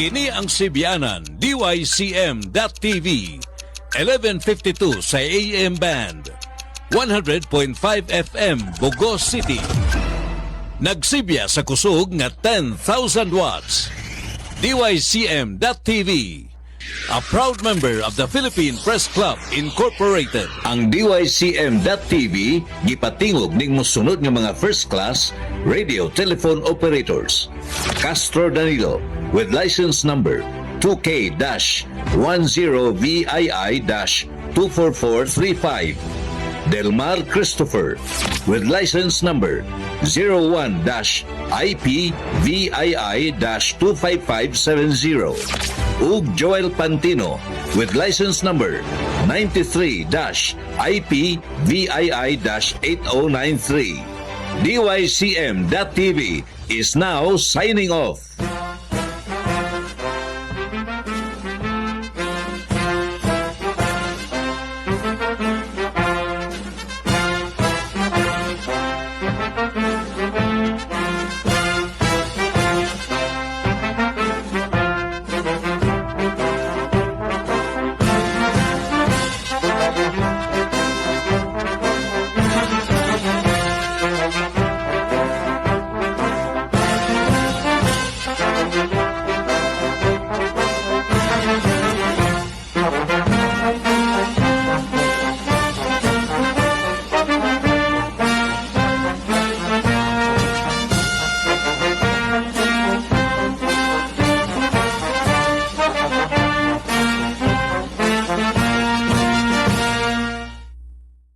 Kini ang Sibianan DYCM.tv 1152 sa AM band 100.5 FM Bogos City. Nagsibya sa kusog nga 10,000 watts. DYCM.tv, a proud member of the Philippine Press Club Incorporated. Ang DYCM.tv gipatingog ning mosunod nga mga first class radio telephone operators. Castro Danilo with license number 2K-10VII-24435. Delmar Christopher with license number 01-IPVII-25570. Ug Joel Pantino with license number 93-IPVII-8093. DYCM.tv is now signing off.